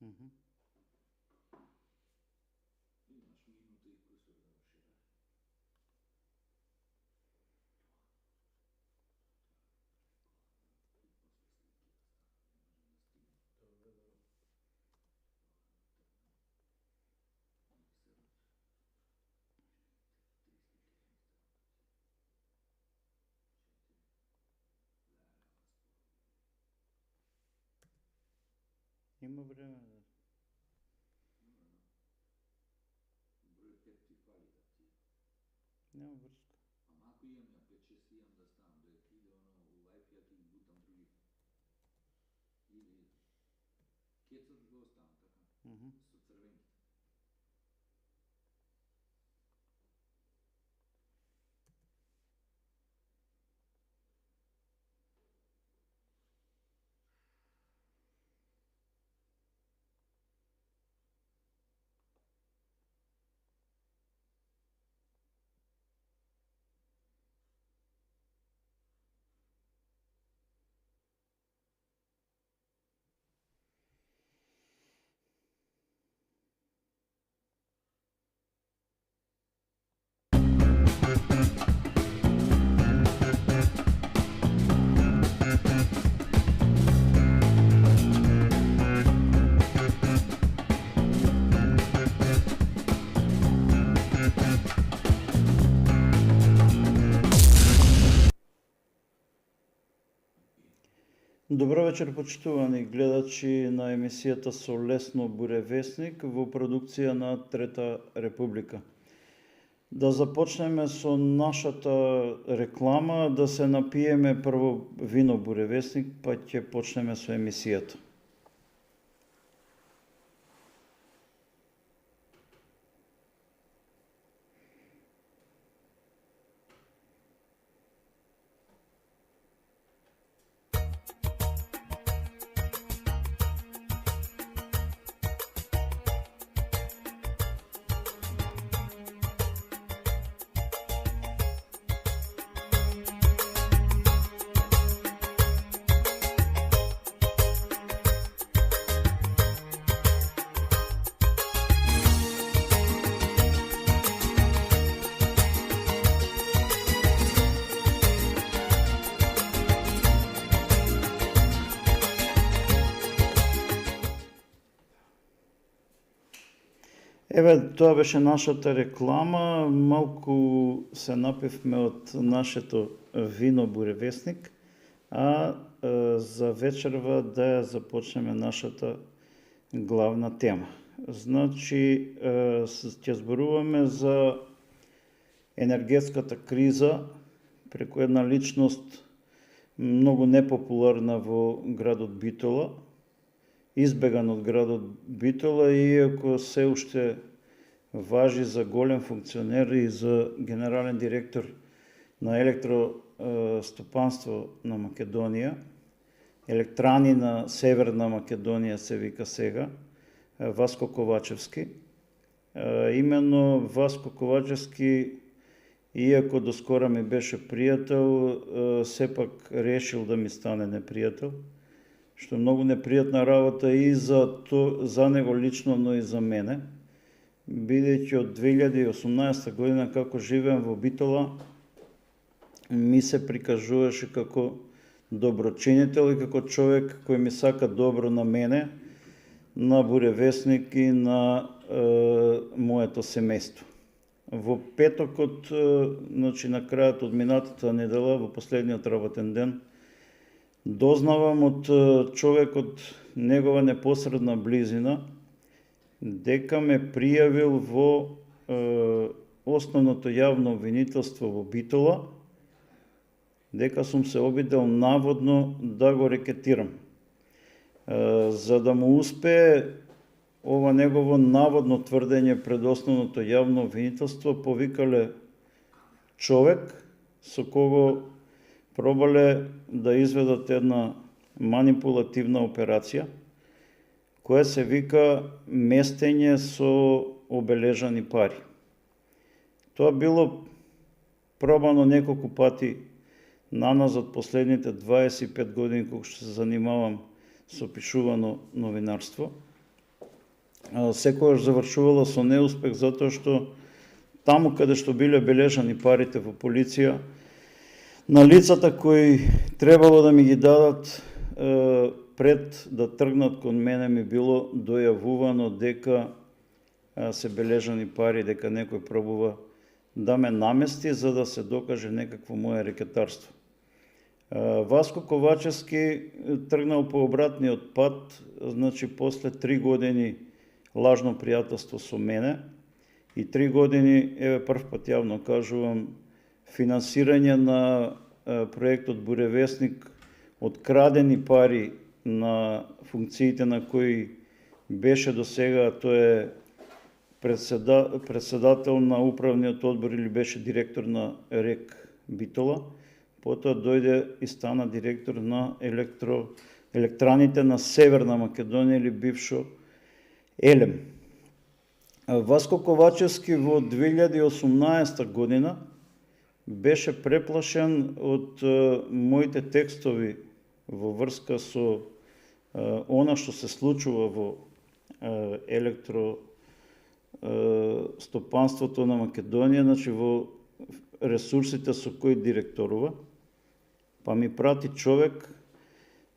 Мгм. Имаш минута и кусор да шира. И после слики да стана, не може да стигне. Добре, добре. Миксерот. 3 слики ми стана. 4. Леле, ама споро. Има време да... Има, но број 5 ти фали да ти. Няма връзка. Ама ако имам ја 5-6 имам да ставам, додека иде оно у лайф ја ти бутам други. Иде. Кецот го оставам така, Мгм. со црвенките. Добро вечер, почитувани гледачи на емисијата Со лесно буревесник во продукција на Трета Република. Да започнеме со нашата реклама, да се напиеме прво вино буревесник, па ќе почнеме со емисијата. Еве, тоа беше нашата реклама. Малку се напивме од нашето вино буревесник, а за вечерва да ја започнеме нашата главна тема. Значи, ќе зборуваме за енергетската криза преку една личност многу непопуларна во градот Битола, избеган од градот Битола, иако се уште важи за голем функционер и за генерален директор на електростопанство на Македонија, Електрани на Северна Македонија се вика сега, Васко Ковачевски. Именно Васко Ковачевски, иако доскора ми беше пријател, сепак решил да ми стане непријател, што е многу непријатна работа и за него лично, но и за мене, бидејќи од 2018 година како живеам во Битола, ми се прикажуваше како доброчинител и како човек кој ми сака добро на мене, на буревесник и на моето семејство. Во петокот, значи на крајот од минатата недела, во последниот работен ден, дознавам од човек од негова непосредна близина дека ме пријавил во основното јавно обвинителство во Битола, дека сум се обидел наводно да го рекетирам. За да му успее ова негово наводно тврдење пред основното јавно обвинителство, повикале човек со кого пробале да изведат една манипулативна операција, која се вика местење со обележани пари. Тоа било пробано неколку пати наназад последните 25 години кога што се занимавам со пишувано новинарство. секогаш завршувала со неуспех, затоа што таму каде што биле бележани парите во полиција, на лицата кои требало да ми ги дадат пред да тргнат кон мене ми било дојавувано дека се бележани пари, дека некој пробува да ме намести за да се докаже некакво мое рекетарство. Васко Ковачевски тргнал по обратниот пат, значи после 3 години лажно пријателство со мене и 3 години, еве прв пат јавно кажувам, финансирање на проектот Буревесник од крадени пари на функциите на кои беше до сега, тој е председател на управниот одбор или беше директор на РЕК Битола, потоа дојде и стана директор на електраните на Северна Македонија или бившо Елем. Васко Ковачевски во 2018 година беше преплашен од моите текстови во врска со она што се случува во електростопанството на Македонија, значи во ресурсите со кои директорува, па ми прати човек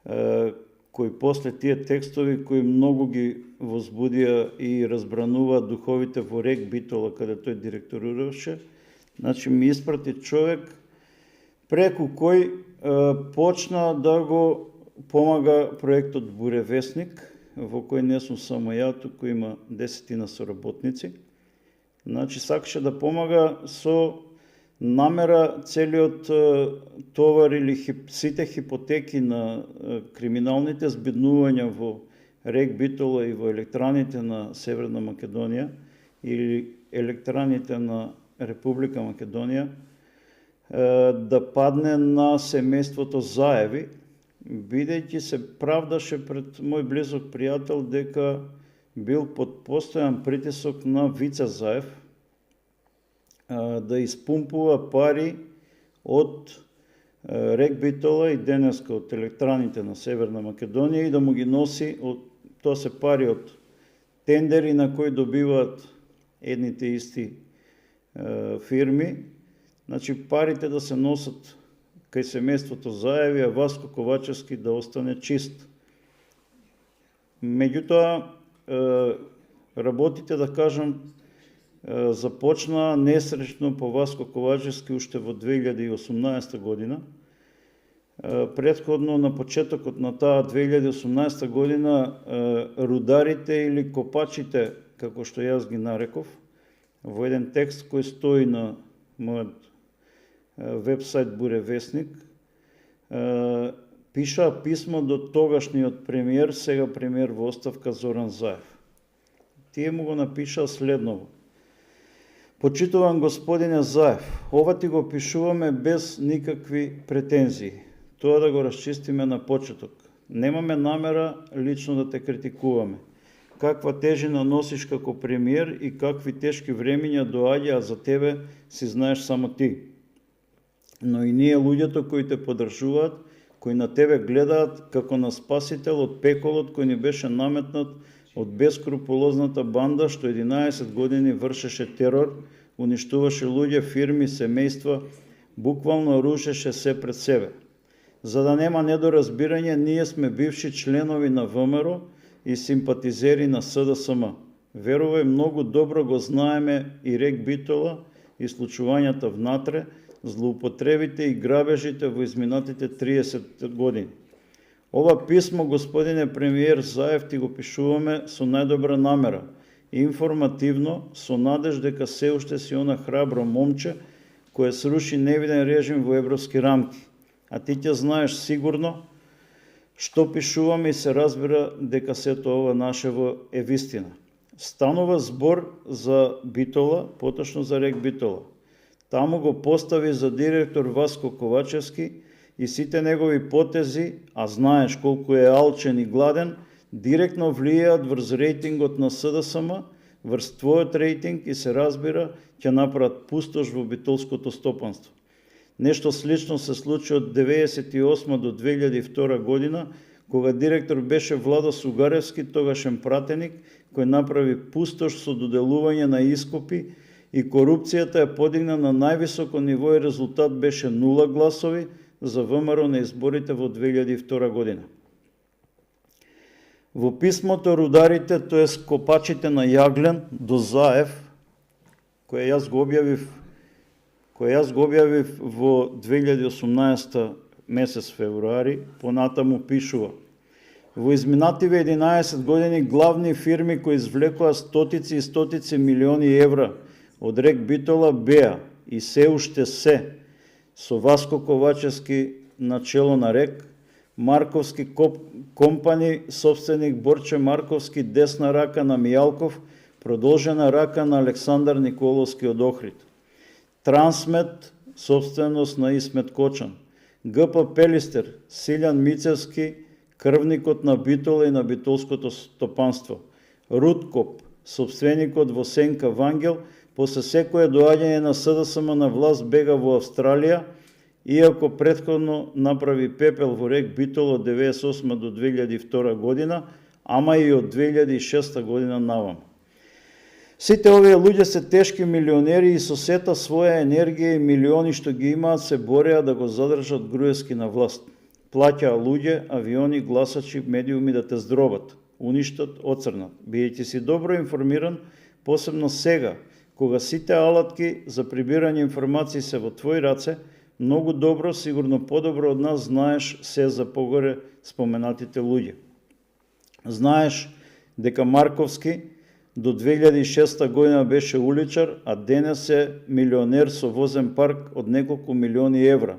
кој после тие текстови кои многу ги возбудија и разбранува духовите во РЕК Битола каде тој директоруваше, значи ми испрати човек преку кој почна да го помага проектот Буревесник, во кој не сум само ја, туку има 10 соработници. Значи сакаше да помага со намера целиот товар или сите хипотеки на криминалните збиднувања во РЕК Битола и во електраните на Северна Македонија или електраните на Република Македонија да падне на семејството Заеви, бидејќи се правдаше пред мој близок пријател дека бил под постојан притисок на Вице Заев да испумпува пари од РЕК Битола и денеска од електраните на Северна Македонија и да му ги носи, тоа се пари од тендери на кои добиваат едните исти фирми, значи парите да се носат кај семејството Заеви, а Васко Ковачевски да остане чист. Меѓутоа, работите, да кажам, започна несреќно по Васко Ковачевски уште во 2018 година. Претходно на почетокот на таа 2018 година рударите или копачите, како што јас ги нареков, во еден текст кој стои на мојот вебсайт Буревесник, пишаа писмо до тогашниот премиер, сега премиер во оставка Зоран Заев. Тие му го напишаа следново: Почитуван господине Заев, ова ти го пишуваме без никакви претензии. Тоа да го расчистиме на почеток. Немаме намера лично да те критикуваме. Каква тежина носиш како премиер и какви тешки времиња доаѓаат за тебе, си знаеш само ти. Но и ние луѓето кои те поддржуваат, кои на тебе гледаат како на спасител од пеколот кој ни беше наметнат од бескрупулозната банда што 11 години вршеше терор, уништуваше луѓе, фирми, семејства, буквално рушеше се пред себе. За да нема недоразбирање, ние сме бивши членови на ВМРО и симпатизери на СДСМ. Верувај, многу добро го знаеме и РЕК Битола и случувањата внатре, злоупотребите и грабежите во изминатите 30 години. Ова писмо, господине премиер Заев, ти го пишуваме со најдобра намера, информативно, со надеж дека се уште си она храбро момче кое сруши невиден режим во европски рамки. А ти ќе знаеш сигурно што пишуваме и се разбира дека сето ова нашево е вистина. Станува збор за Битола, поточно за РЕК Битола. Таму го постави за директор Васко Ковачевски и сите негови потези, а знаеш колку е алчен и гладен, директно влијаат врз рейтингот на СДСМ, врз твојот рейтинг и се разбира ќе направат пустош во битолското стопанство. Нешто слично се случи од 1998 до 2002 година, кога директор беше Владо Сугаревски, тогашен пратеник, кој направи пустош со доделување на искупи и корупцијата ја подигна на највисоко ниво и резултат беше 0 гласови за ВМРО на изборите во 2002 година. Во писмото рударите, т.е. копачите на јаглен до Заев, кој јас го објавив во 2018 месец февруари, понатаму пишува: во изминативе 11 години главни фирми кои извлекоа стотици и стотици милиони евра од рек Битола беа и се уште се со Васко Ковачевски на чело на рек, Марковски компани, собственик Борче Марковски, десна рака на Мијалков, продолжена рака на Александар Николовски од Охрид. Трансмет, собственост на Исмет Кочан. ГП Пелистер, Силјан Мицевски, крвникот на Битола и на битолското стопанство. Рудкоп, собственикот во Сенка Вангел, после секое доаѓање на СДСМ на власт бега во Австралија, иако претходно направи пепел во рек Битола од 1998 до 2002 година, ама и од 2006 година навам. Сите овие луѓе се тешки милионери и со сета своја енергија и милиони што ги имаат се бореа да го задржат Груевски на власт. Плаќаа луѓе, авиони, гласачи, медиуми да те здробат, уништат, оцрнат. Биејќи си добро информиран, посебно сега, кога сите алатки за прибирање информации се во твои раце, многу добро, сигурно подобро од нас знаеш се за погоре споменатите луѓе. Знаеш дека Марковски до 2006 година беше уличар, а денес е милионер со возен парк од неколку милиони евра.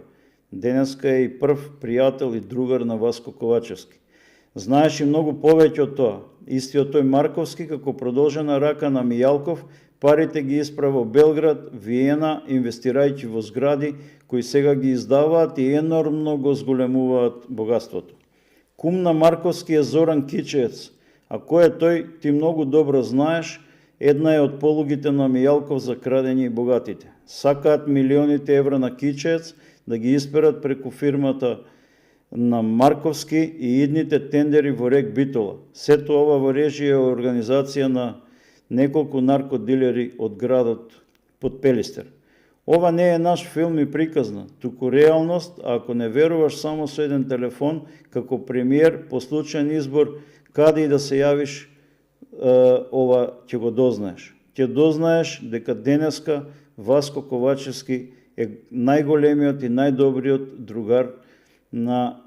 Денеска е и прв пријател и другар на Васко Ковачевски. Знаеш и многу повеќе од тоа. Истиот тој Марковски, како продолжена рака на Мијалков, парите ги исправа во Белград, Виена, инвестирајќи во згради, кои сега ги издаваат и енормно го зголемуваат богатството. Кум на Марковски е Зоран Кичеец, а кој е тој, ти многу добро знаеш, една е од полугите на Мијалков за крадење и богатите. Сакаат милионите евра на Кичеец да ги исперат преку фирмата на Марковски и идните тендери во рек Битола. Сето ова во режија и организација на неколку наркодилери од градот под Пелистер. Ова не е наш филм и приказна, туку реалност, а ако не веруваш само со еден телефон, како премиер по случајен избор, каде и да се јавиш, ова ќе го дознаеш. Ќе дознаеш дека денеска Васко Ковачевски е најголемиот и најдобриот другар на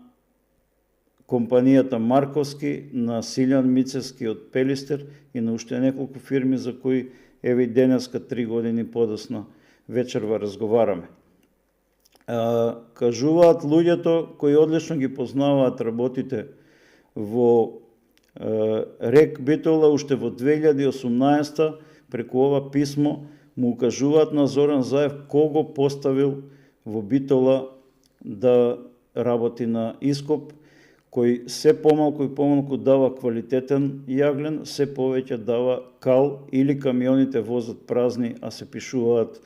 компанијата Марковски, на Силјан Мицевски од Пелистер и на уште неколку фирми за кои еве денеска 3 години подоцна вечерва разговараме. Кажуваат луѓето кои одлично ги познаваат работите во рек Битола уште во 2018 преку ова писмо му укажуваат на Зоран Заев кого поставил во Битола да работи на ископ, кој се помалку и помалку дава квалитетен јаглен, се повеќе дава кал или камионите возат празни, а се пишуваат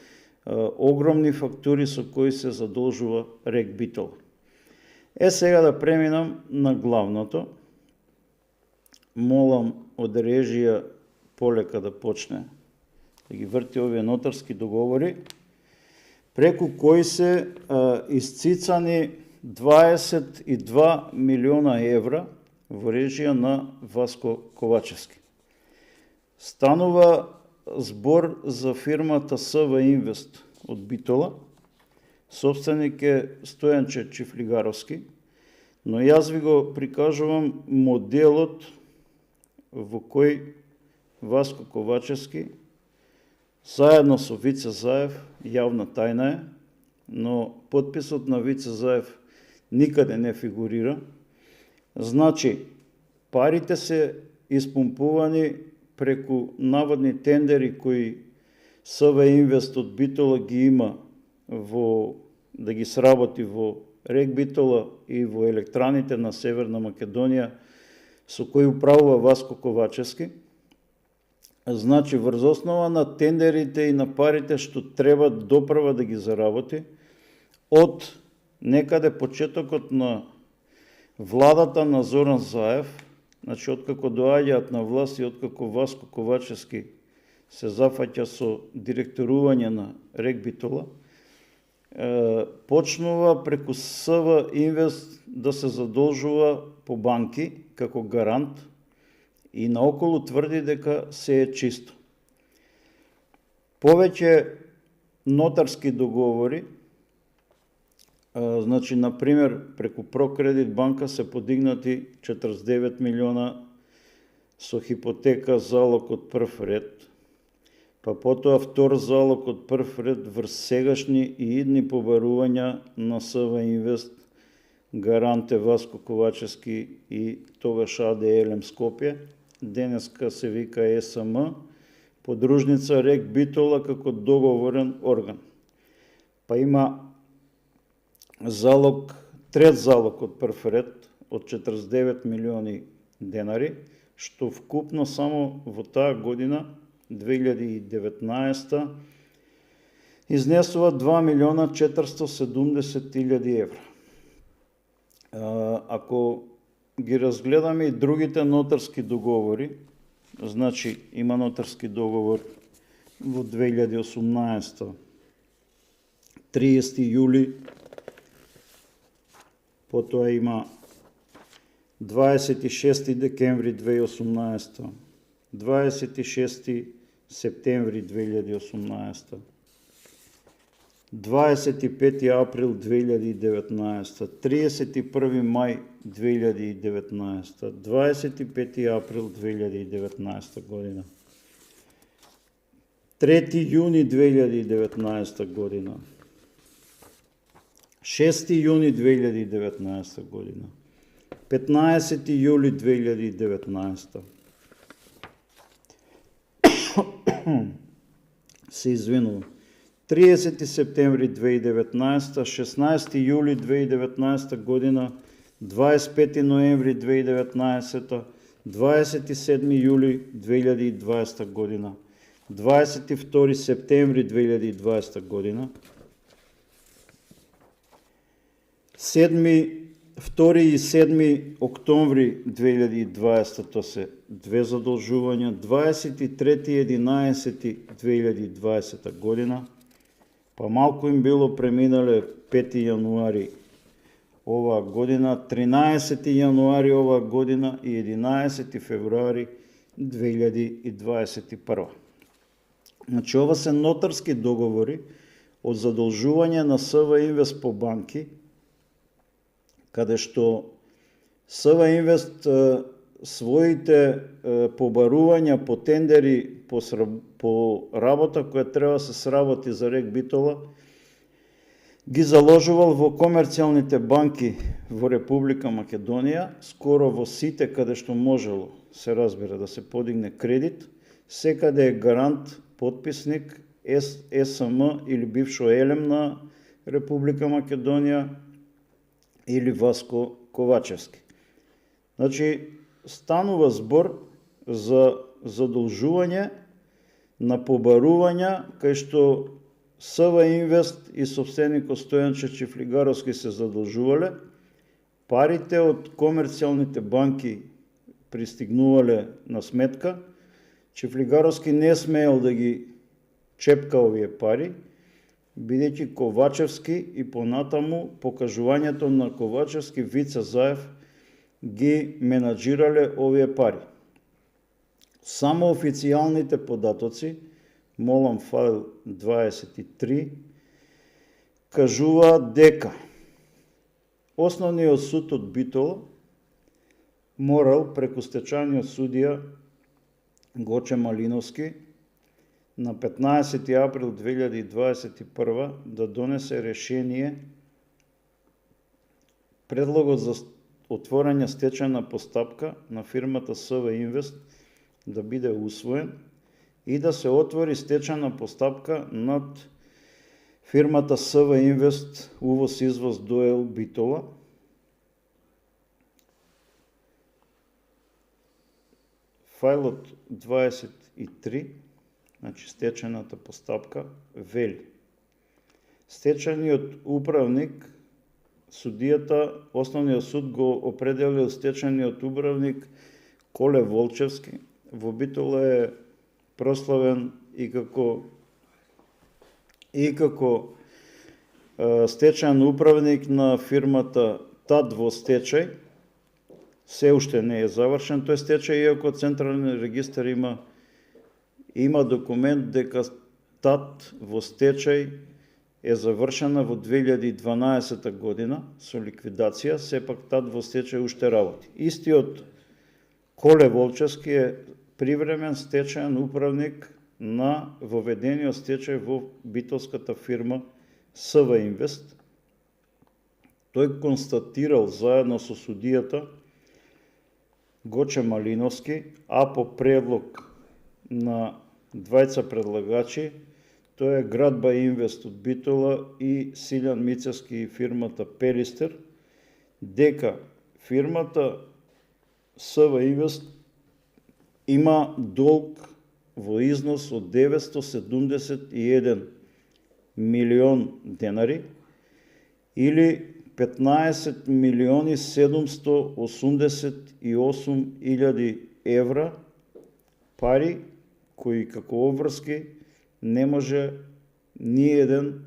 огромни фактури со кои се задолжува рек Битола. Сега да преминам на главното. Молам од режија полека да почне да ги врти овие нотарски договори, преку кои се исцицани 22 милиона евра во режија на Васко Ковачевски. Станува збор за фирмата СВ Инвест од Битола, собственик е Стојанче Чифлигаровски, но јас ви го прикажувам моделот во кој Васко Ковачевски, заедно со Вице Заев, јавна тајна е, но подписот на Вице Заев никаде не фигурира. Значи, парите се испумпувани преку наводни тендери кои СВ Инвест од Битола ги има да ги сработи во рек Битола и во електраните на Северна Македонија, со кои управува Васко Ковачевски. Значи, врз основа на тендерите и на парите што треба доправа да ги заработи, од некаде почетокот на владата на Зоран Заев Значи, откако доаѓаат на власт и откако Васко Ковачевски се зафаќа со директорување на РЕК Битола, почнува преку СВ Инвест да се задолжува по банки како гарант и наоколу тврди дека се е чисто. Повеќе нотарски договори, значи, например, преку Прокредит банка се подигнати 49 милиона со хипотека залог од прв ред, па потоа втор залог од прв ред врз сегашни и идни побарувања на СВ Инвест, гарант е Васко Ковачевски и тогаш АД Елем Скопје, денеска се вика ЕСМ, подружница РЕК Битола како договорен орган. Па има залог, трет залог од прв ред од 49 милиони денари, што вкупно само во таа година 2019 изнесува 2 милиона 470 илјади евра. Ако ги разгледаме и другите нотарски договори, значи има нотарски договор во 2018, 30 јули, потоа има 26 декември 2018, 26 септември 2018, 25 април 2019, 31 мај 2019, 25 април 2019 година, 3 јуни 2019 година, 6 јуни 2019 година, 15 јули 2019. Се извинувам. 30 септември 2019, 16 јули 2019 година, 25 ноември 2019, 27 јули 2020 година, 22 септември 2020 година, 2 и 7 октомври 2020, то се две задолжувања, 23.11.2020 година, па малку им било преминале 5 јануари оваа година, 13 јануари оваа година и 11 февруари 2021. Значи, ова се нотарски договори од задолжување на СВ Инвест по банки, каде што СВ Инвест своите побарувања по тендери по работа која треба да се сработи за РЕК Битола, ги заложувал во комерцијалните банки во Република Македонија, скоро во сите каде што можело, се разбира, да се подигне кредит, секаде е гарант, подписник, ЕСМ или бившо Елем на Република Македонија или Васко Ковачевски. Значи, станува збор за задолжување на побарувања кај што СВ Инвест и собственикот Стојанче Чифлигаровски се задолжувале, парите од комерцијалните банки пристигнувале на сметка, Чифлигаровски не смеел да ги чепка овие пари, бидејќи Ковачевски и понатаму покажувањето на Ковачевски, Вице Заев ги менаџирале овие пари. Само официјалните податоци, молам файл 23, кажуваат дека Основниот суд од Битола морал преку стечајниот судија Гоче Малиновски на 15 април 2021 да донесе решение предлогот за отворање стечајна постапка на фирмата СВ Инвест да биде усвоен и да се отвори стечајна постапка над фирмата СВ Инвест увоз-извоз ДОЕЛ Битола. Фајлот 23, значи стечајната постапка, вели: стечајниот управник, судијата, Основниот суд го определил стечајниот управник Коле Волчевски во Битола е прославен и како стечаен управник на фирмата ТАД во стечај. Се уште не е завршен тој стечај, иако Централен регистар има документ дека ТАД во стечај е завршена во 2012 година со ликвидација, сепак ТАД во стечај уште работи. Истиот Коле Волчевски е привремен стечаен управник на воведениот стечај во битолската фирма СВ Инвест. Тој констатирал заедно со судијата Гоче Малиновски, а по предлог на двајца предлагачи, тоа е Градба Инвест од Битола и Силјан Мицевски и фирмата Пелистер, дека фирмата СВ Инвест има долг во износ од 971 милион денари или 15 милиони 788 илјади евра, пари кои како обврски не може ни еден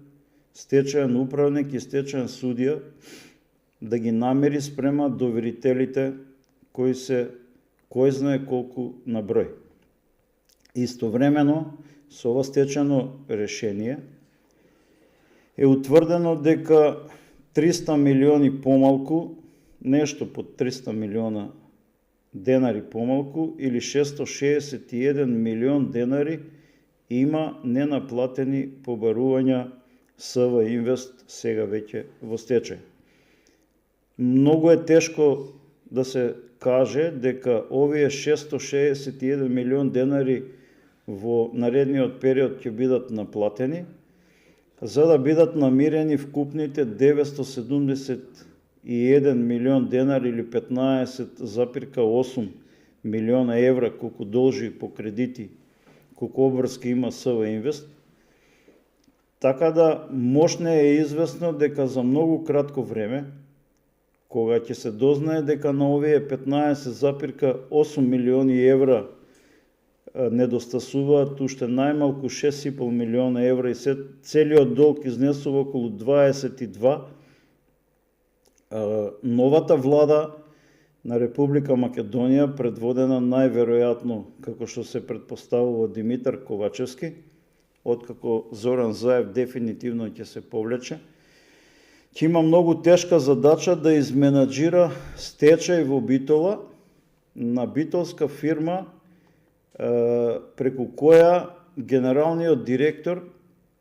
стечаен управник и стечаен судија да ги намери спрема доверителите кои се кој знае колку на број. Истовремено со ова стечено решение е утврдено дека 300 милиони помалку, нешто под 300 милиона денари помалку или 661 милион денари има ненаплатени побарувања СВ Инвест сега веќе во стечај. Многу е тешко да се каже дека овие 661 милион денари во наредниот период ќе бидат наплатени, за да бидат намирени вкупните 971 милион денари или 15,8 милиона евра колку должи по кредити, колку обврски има СВ Инвест. Така да можне е известно дека за многу кратко време, кога ќе се дознае дека на овие 15,8 милиони евра недостасуваат уште најмалку 6,5 милиона евра и целиот долг изнесува околу 22, новата влада на Република Македонија, предводена најверојатно, како што се предпоставува, Димитар Ковачевски, откако Зоран Заев дефинитивно ќе се повлече, ќе има многу тешка задача да изменаџира стечај во Битола на битолска фирма преку која генералниот директор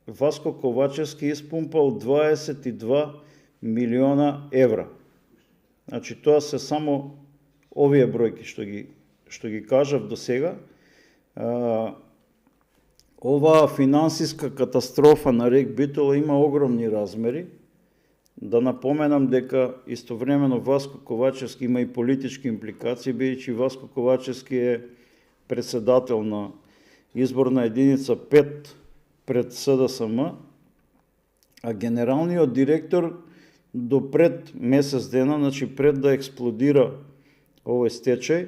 Васко Ковачевски испумпал 22 милиона евра. Значи тоа се само овие бројки што ги кажав до сега. Оваа финансиска катастрофа на РЕК Битола има огромни размери. Да напоменам дека истовремено Васко Ковачевски има и политички импликации, бидејќи Васко Ковачевски е председател на изборна единица 5 пред СДСМ, а генералниот директор до пред месец дена, значи пред да експлодира овој стечај,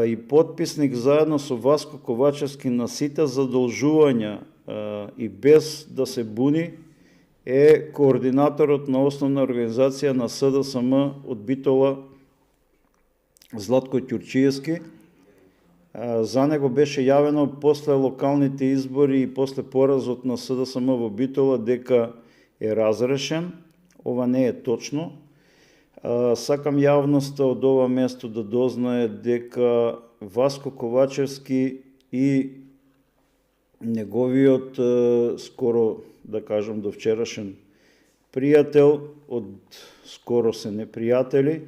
и подписник заедно со Васко Ковачевски на сите задолжувања и без да се буни, е координаторот на основна организација на СДСМ од Битола Златко Ќурчиевски. За него беше јавено после локалните избори и после поразот на СДСМ во Битола дека е разрешен. Ова не е точно. Сакам јавноста од ова место да дознае дека Васко Ковачевски и неговиот скоро, да кажам, до вчерашен пријател, од скоро се непријатели,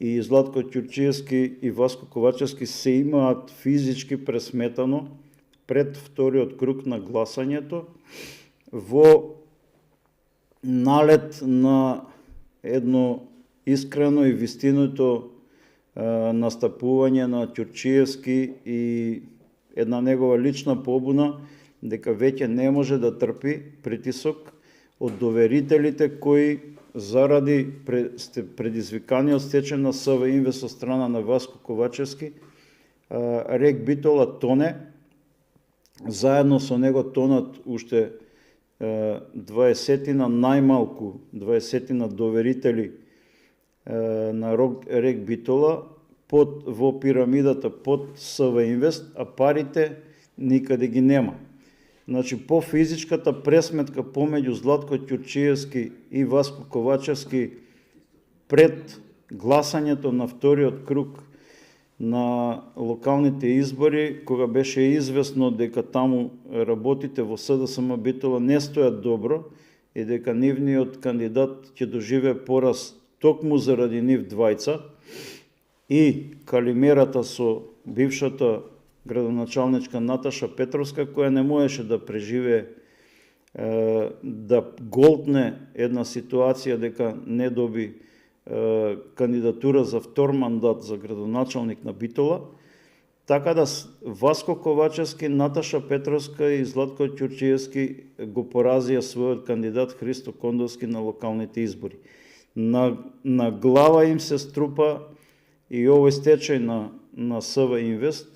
и Златко Ќурчиевски и Васко Ковачевски се имаат физички пресметано пред вториот круг на гласањето во налет на едно искрено и вистиното настапување на Ќурчиевски и една негова лична побуна дека веќе не може да трпи притисок од доверителите кои заради предизвикани од стечен на СВ Инвест од страна на Васко Ковачевски, рек Битола тоне, заедно со него тонат уште 20 најмалку 20 доверители на рек Битола во пирамидата под СВ Инвест, а парите никаде ги нема. Значи, по физичката пресметка помеѓу Златко Ќурчиевски и Васко Ковачевски пред гласањето на вториот круг на локалните избори, кога беше известно дека таму работите во СДСМ Битола не стојат добро и дека нивниот кандидат ќе доживее пораз токму заради нив двајца и калимерата со бившата градоначалничка Наташа Петровска, која не можеше да преживее, да голтне една ситуација дека не доби кандидатура за втор мандат за градоначалник на Битола, така да Васко Ковачевски, Наташа Петровска и Златко Ќурчиевски го поразија својот кандидат Христо Кондовски на локалните избори. На глава им се струпа и овој стечај на СВ Инвест,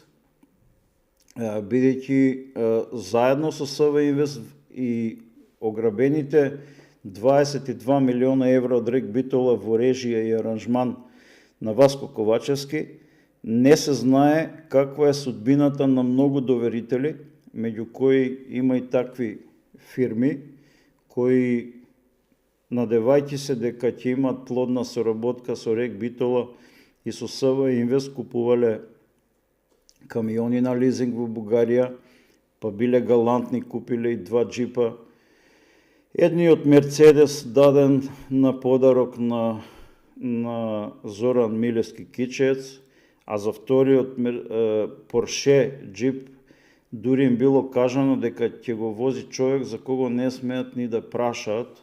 бидејќи заедно со СВ Инвест и ограбените 22 милиона евра од рек Битола во режија и аранжман на Васко Ковачевски, не се знае каква е судбината на многу доверители, меѓу кои има и такви фирми, кои, надевајќи се дека ќе имат плодна соработка со рек Битола и со СВ Инвест, купувале камиони на лизинг во Бугарија, па биле галантни, купиле и 2 джипа. Едниот Мерцедес даден на подарок на Зоран Милевски Кичец, а за вториот Порше джип дури им било кажано дека ќе го вози човек за кого не смеат ни да прашаат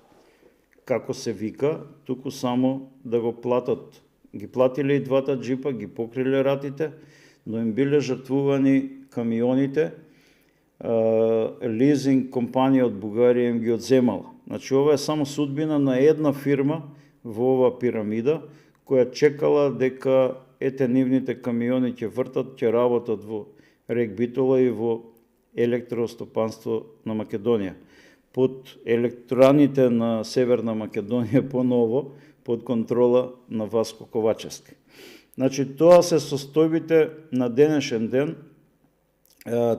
како се вика, туку само да го платат. Ги платиле и 2 джипа, ги покриле ратите, но им биле жртвувани камионите, лизинг компанија од Бугарија им ги одземала. Значи, ова е само судбина на една фирма во ова пирамида, која чекала дека ете нивните камиони ќе вртат, ќе работат во рек Битола и во електростопанство на Македонија. Под електраните на Северна Македонија поново, под контрола на Васко Ковачевски. Значи, тоа се состојбите на денешен ден.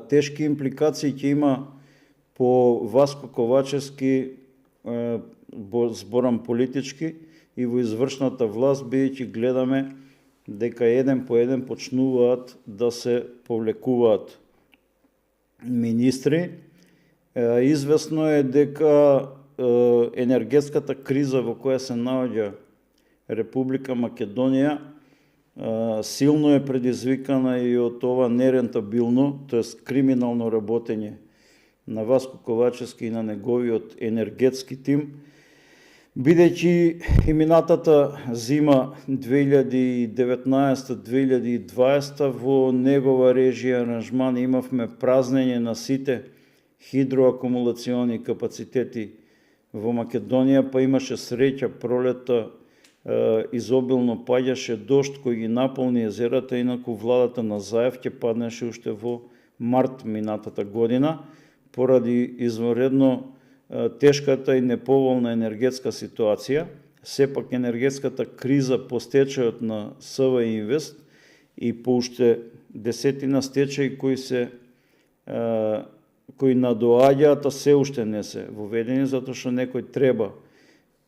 Тешки импликации ќе има по Васко Ковачевски, зборам политички, и во извршната власт, бидејќи гледаме дека еден по еден почнуваат да се повлекуваат министри. Известно е дека енергетската криза во која се наоѓа Република Македонија силно е предизвикана и од ова нерентабилно, тоест криминално работење на Васко Ковачевски и на неговиот енергетски тим, бидејќи и минатата зима 2019-2020 во негова режија аранжман имавме празнење на сите хидроакумулациони капацитети во Македонија, па имаше среќа пролета, изобилно паѓаше дожд кој ги наполни езерата, инаку владата на Заев ќе паднеше уште во март минатата година, поради извонредно тешката и неповолна енергетска ситуација. Сепак енергетската криза по стечајот на СВ Инвест и по уште десетина стечаи кои надоаѓаат, а се уште не се воведени, затоа што некој треба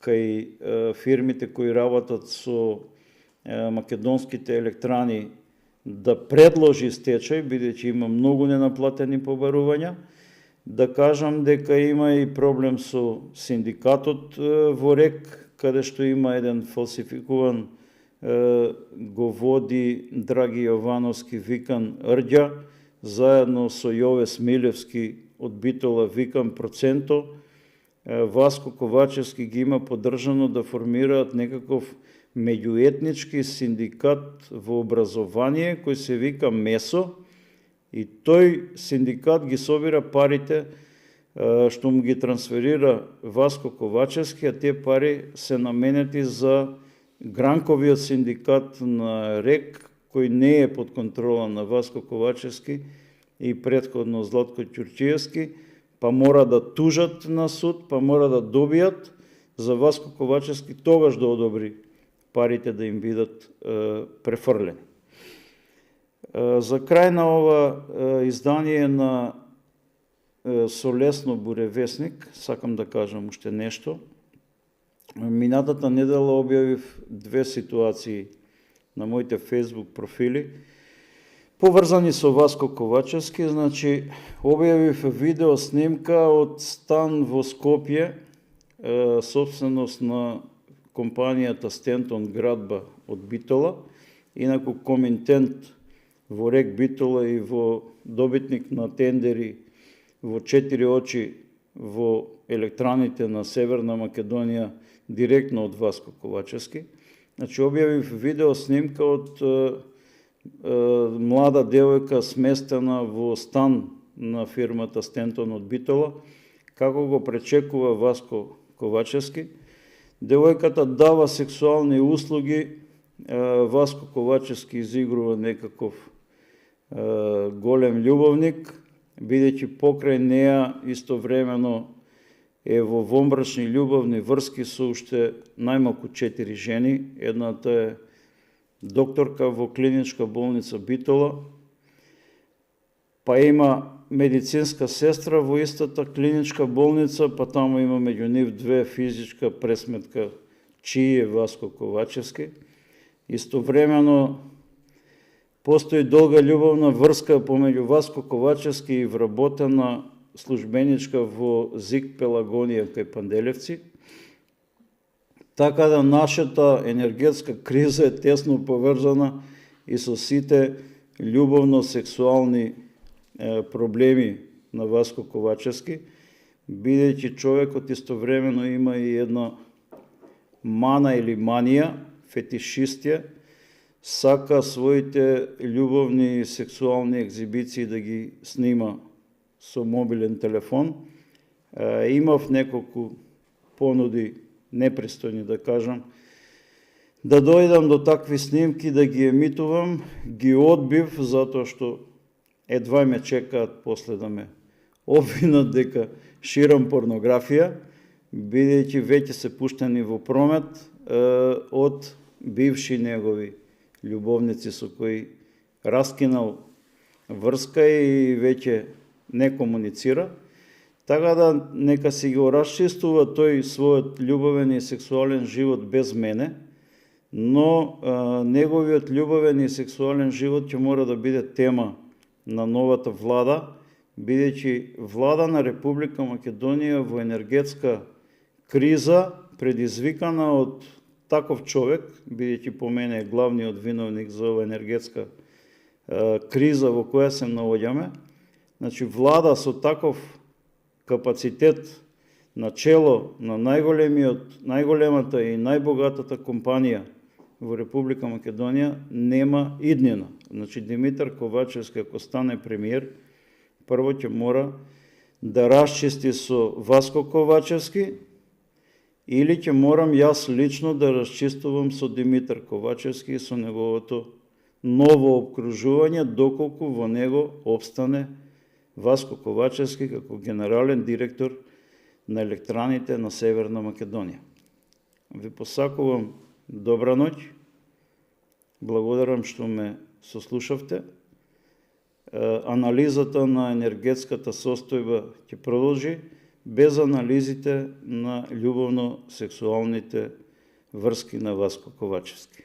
кај фирмите кои работат со македонските електрани да предложи стечај, бидејќи има многу ненаплатени побарувања. Да кажам дека има и проблем со синдикатот во РЕК, каде што има еден фалсификуван, го води Драги Јовановски викан Рѓа, заедно со Јовес Милевски од Битола викан Проценто. Васко Ковачевски ги има поддржано да формираат некаков меѓуетнички синдикат во образование кој се вика МЕСО, и тој синдикат ги собира парите што му ги трансферира Васко Ковачевски, а тие пари се наменети за гранковиот синдикат на РЕК, кој не е под контрола на Васко Ковачевски и предходно Златко Ќурчиевски, па мора да тужат на суд, па мора да добијат за Васко Ковачевски тогаш да одобри парите да им бидат префрлени. За крај на ова издание на Солесно буревестник, сакам да кажам уште нешто. Минатата недела објавив две ситуации на моите Facebook профили, поврзани со Васко Ковачевски. Значи, објавив видео снимка од стан во Скопје, собственост на компанијата Стентон Градба од Битола, инаку комитент во РЕК Битола и во добитник на тендери во 4 очи во електраните на Северна Македонија директно од Васко Ковачевски. Значи, објавив видео снимка од млада девојка сместена во стан на фирмата Стентон од Битола, како го пречекува Васко Ковачевски. Девојката дава сексуални услуги, Васко Ковачевски изигрува некаков голем љубовник, бидејќи покрај неа истовремено е во вонбрачни љубовни врски со уште најмалку 4 жени. Едната е докторка во клиничка болница Битола, па има медицинска сестра во истата клиничка болница, па таму има меѓу нив две физичка пресметка чиј е Васко Ковачевски. Истовремено постои долга љубовна врска помеѓу Васко Ковачевски и вработена службеничка во ЗИК Пелагонија кај Панделевци. Така да нашата енергетска криза е тесно поврзана и со сите љубовно-сексуални проблеми на Васко Ковачевски, бидејќи човекот истовремено има и една мана или манија, фетишистија, сака своите љубовни и сексуални екзибиции да ги снима со мобилен телефон. Имав неколку понуди, непристојни да кажам, да дојдам до такви снимки, да ги емитувам, ги одбив, затоа што едва ме чекаат после да ме обвинат дека ширам порнографија, бидејќи веќе се пуштени во промет од бивши негови љубовници со кои раскинал врска и веќе не комуницира. Така да нека си го расчистува тој својот љубовен и сексуален живот без мене, но неговиот љубовен и сексуален живот ќе мора да биде тема на новата влада, бидејќи влада на Република Македонија во енергетска криза, предизвикана од таков човек, бидејќи по мене е главниот виновник за ова енергетска криза во која се наоѓаме. Значи, влада со таков капацитет на чело на најголемата и најбогатата компанија во Република Македонија нема иднина. Значи, Димитар Ковачевски, ако стане премиер, прво ќе мора да расчисти со Васко Ковачевски, или ќе морам јас лично да расчистувам со Димитар Ковачевски и со неговото ново обкружување, доколку во него обстане Васко Ковачевски како генерален директор на електраните на Северна Македонија. Ви посакувам добра ноќ. Благодарам што ме сослушавте. Анализата на енергетската состојба ќе продолжи без анализите на љубовно-сексуалните врски на Васко Ковачевски.